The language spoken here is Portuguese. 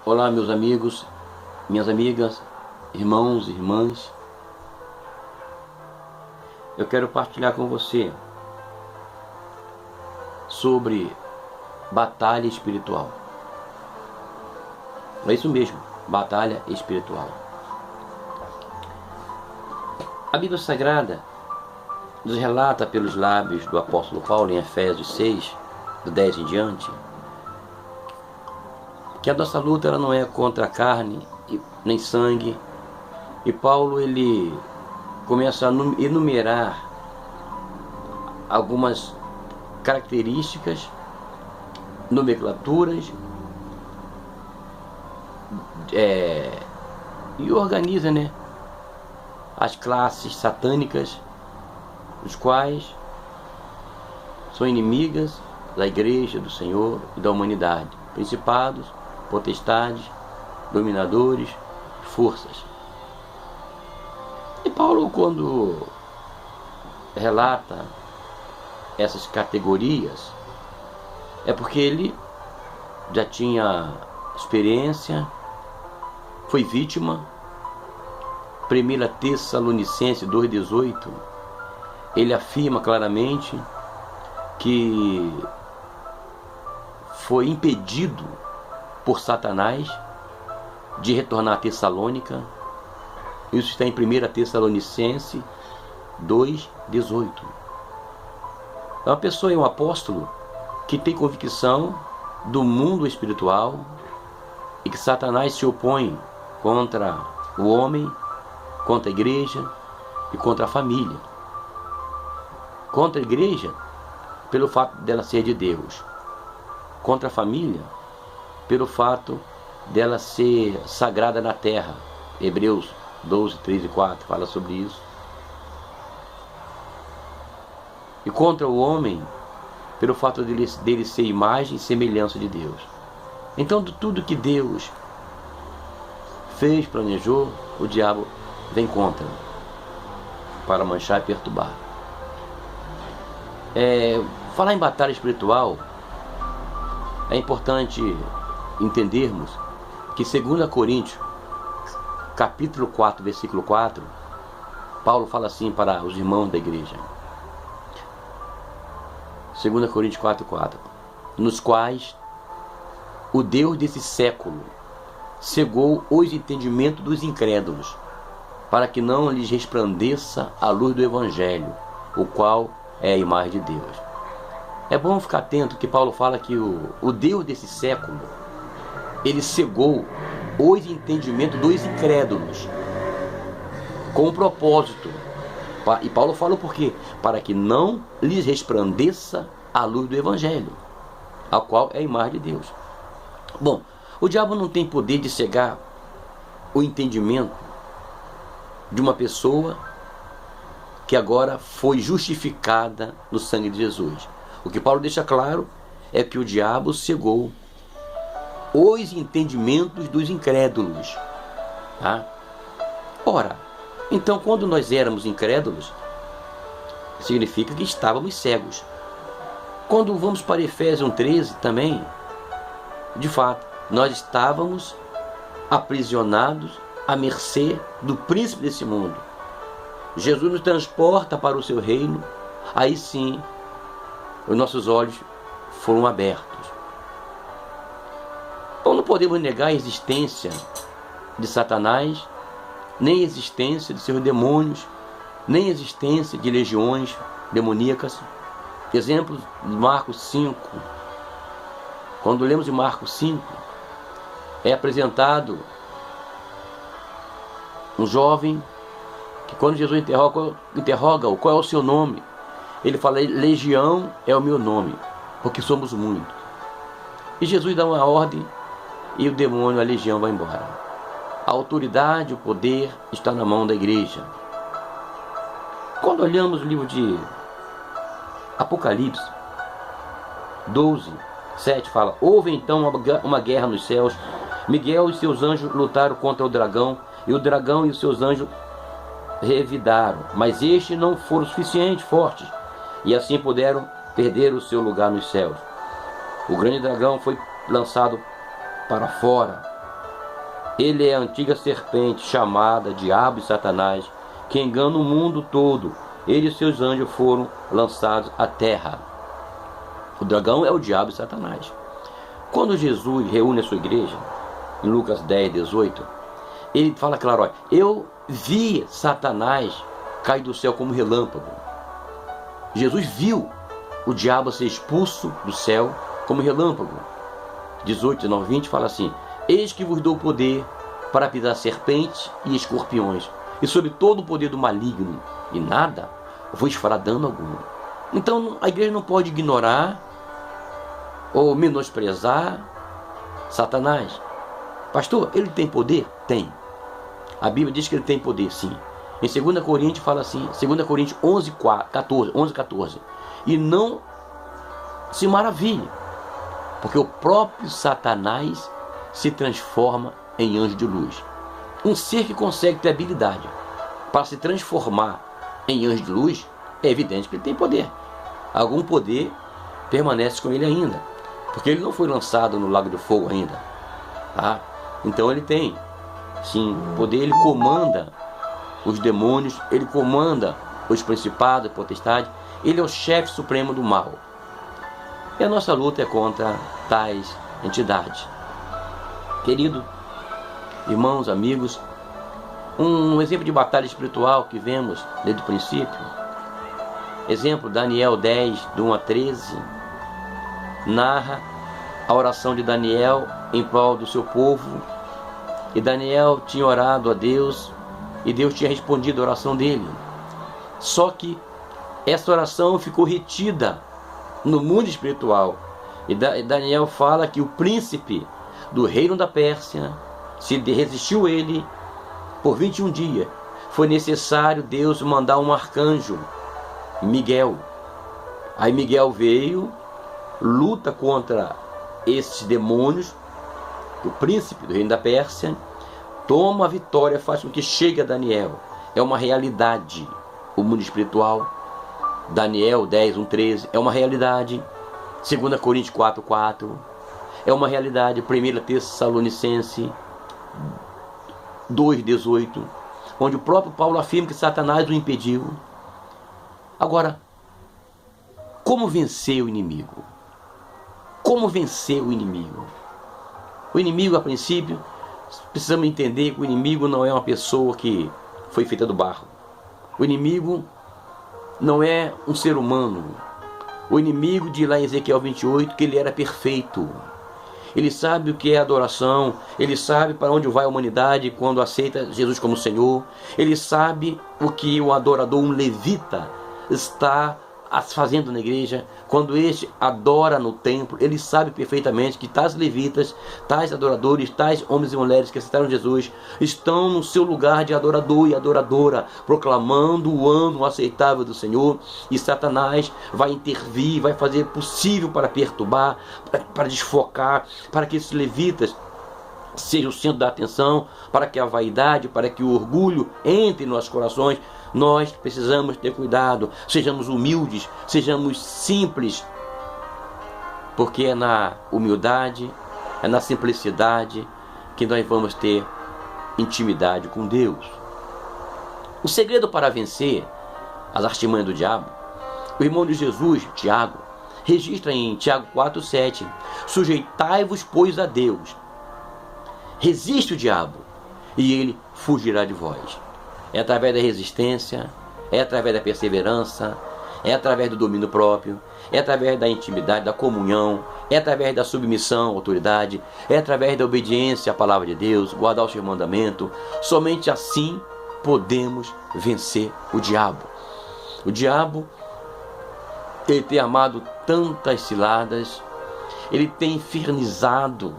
Olá, meus amigos, minhas amigas, irmãos e irmãs. Eu quero partilhar com você sobre batalha espiritual. É isso mesmo, batalha espiritual. A Bíblia Sagrada nos relata pelos lábios do apóstolo Paulo em Efésios 6, do 10 em diante, que a nossa luta ela não é contra a carne nem sangue. E Paulo ele começa a enumerar algumas características, nomenclaturas, e organiza, as classes satânicas, os quais são inimigas da igreja, do Senhor e da humanidade: principados, potestades, dominadores, forças. E Paulo, quando relata essas categorias, é porque ele já tinha experiência, foi vítima. 1 Tessalonicenses 2,18, ele afirma claramente que foi impedido por Satanás de retornar a Tessalônica. Isso está em 1 Tessalonicenses 2,18. É uma pessoa, um apóstolo, que tem convicção do mundo espiritual e que Satanás se opõe contra o homem, contra a igreja e contra a família. Contra a igreja, pelo fato dela ser de Deus. Contra a família, pelo fato dela ser sagrada na terra. Hebreus 12, 3 e 4 fala sobre isso. E contra o homem, pelo fato dele ser imagem e semelhança de Deus. Então, de tudo que Deus fez, planejou, o diabo vem contra, para manchar e perturbar. Falar em batalha espiritual, é importante entendermos que 2 Coríntios, capítulo 4, versículo 4, Paulo fala assim para os irmãos da igreja. 2 Coríntios 4, 4. Nos quais o Deus desse século cegou os entendimentos dos incrédulos, para que não lhes resplandeça a luz do Evangelho, o qual é a imagem de Deus. É bom ficar atento que Paulo fala que o Deus desse século, ele cegou os entendimentos dos incrédulos, com um propósito. E Paulo fala por quê? Para que não lhes resplandeça a luz do Evangelho, a qual é a imagem de Deus. Bom, o diabo não tem poder de cegar o entendimento de uma pessoa que agora foi justificada no sangue de Jesus. O que Paulo deixa claro é que o diabo cegou os entendimentos dos incrédulos. Tá? Ora, então quando nós éramos incrédulos, significa que estávamos cegos. Quando vamos para Efésios 1,13 também, de fato, nós estávamos aprisionados à mercê do príncipe desse mundo. Jesus nos transporta para o seu reino, aí sim, os nossos olhos foram abertos. Então não podemos negar a existência de Satanás, nem a existência de seus demônios, nem a existência de legiões demoníacas. Exemplos de Marcos 5. Quando lemos de Marcos 5, é apresentado um jovem que, quando Jesus interroga-o qual é o seu nome, ele fala: legião é o meu nome, porque somos muitos. E Jesus dá uma ordem e o demônio, a legião, vai embora. A autoridade, o poder está na mão da igreja. Quando olhamos o livro de Apocalipse 12, 7 fala: houve então uma guerra nos céus. Miguel e seus anjos lutaram contra o dragão, e o dragão e os seus anjos revidaram, mas estes não foram suficientemente fortes, e assim puderam perder o seu lugar nos céus. O grande dragão foi lançado para fora, Ele é a antiga serpente chamada Diabo e Satanás, que engana o mundo todo. Ele e seus anjos foram lançados à terra. O dragão é o diabo e Satanás. Quando Jesus reúne a sua igreja, em Lucas 10, 18, ele fala claro, olha, eu vi Satanás cair do céu como relâmpago. Jesus viu o diabo ser expulso do céu como relâmpago. 18, 19, 20 fala assim: eis que vos dou poder para pisar serpentes e escorpiões, e sobre todo o poder do maligno, e nada vos fará dano algum. Então a igreja não pode ignorar ou menosprezar Satanás. Pastor, ele tem poder? Tem. A Bíblia diz que ele tem poder, sim. Em 2 Coríntios fala assim, 2 Coríntios 11, 14. E não se maravilhe, porque o próprio Satanás se transforma em anjo de luz. Um ser que consegue ter habilidade para se transformar em anjo de luz, é evidente que ele tem poder. Algum poder permanece com ele ainda, porque ele não foi lançado no lago de fogo ainda, tá? Então ele tem, sim, poder. Ele comanda os demônios, ele comanda os principados, potestades. Ele é o chefe supremo do mal. E a nossa luta é contra tais entidades. Querido, irmãos, amigos, um exemplo de batalha espiritual que vemos desde o princípio. Exemplo, Daniel 10, do 1 a 13, narra a oração de Daniel em prol do seu povo. E Daniel tinha orado a Deus, e Deus tinha respondido a oração dele. Só que essa oração ficou retida no mundo espiritual. E Daniel fala que o príncipe do reino da Pérsia se resistiu ele por 21 dias. Foi necessário Deus mandar um arcanjo, Miguel. Aí Miguel veio, luta contra esses demônios, o príncipe do reino da Pérsia, toma a vitória, faz com que chegue a Daniel. É uma realidade. O mundo espiritual, Daniel 10, 1, 13, é uma realidade. 2 Coríntios 4, 4, é uma realidade. 1 Tessalonicenses 2, 18, onde o próprio Paulo afirma que Satanás o impediu. Agora, como vencer o inimigo? Como vencer o inimigo? O inimigo, a princípio, precisamos entender que o inimigo não é uma pessoa que foi feita do barro. O inimigo não é um ser humano. O inimigo diz lá em Ezequiel 28 que ele era perfeito. Ele sabe o que é adoração. Ele sabe para onde vai a humanidade quando aceita Jesus como Senhor. Ele sabe o que o adorador, um levita, está fazendo na igreja. Quando este adora no templo, ele sabe perfeitamente que tais levitas, tais adoradores, tais homens e mulheres que aceitaram Jesus estão no seu lugar de adorador e adoradora, proclamando o ano aceitável do Senhor. E Satanás vai intervir, vai fazer possível para perturbar, para desfocar, para que esses levitas seja o centro da atenção, para que a vaidade, para que o orgulho entre nos nossos corações. Nós precisamos ter cuidado, sejamos humildes, sejamos simples, porque é na humildade, é na simplicidade que nós vamos ter intimidade com Deus. O segredo para vencer as artimanhas do diabo, o irmão de Jesus, Tiago, registra em Tiago 4, 7, sujeitai-vos, pois, a Deus. Resiste o diabo e ele fugirá de vós. É através da resistência, é através da perseverança, é através do domínio próprio, é através da intimidade, da comunhão, é através da submissão à autoridade, é através da obediência à palavra de Deus, guardar o seu mandamento. Somente assim podemos vencer o diabo. O diabo, ele tem armado tantas ciladas, ele tem infernizado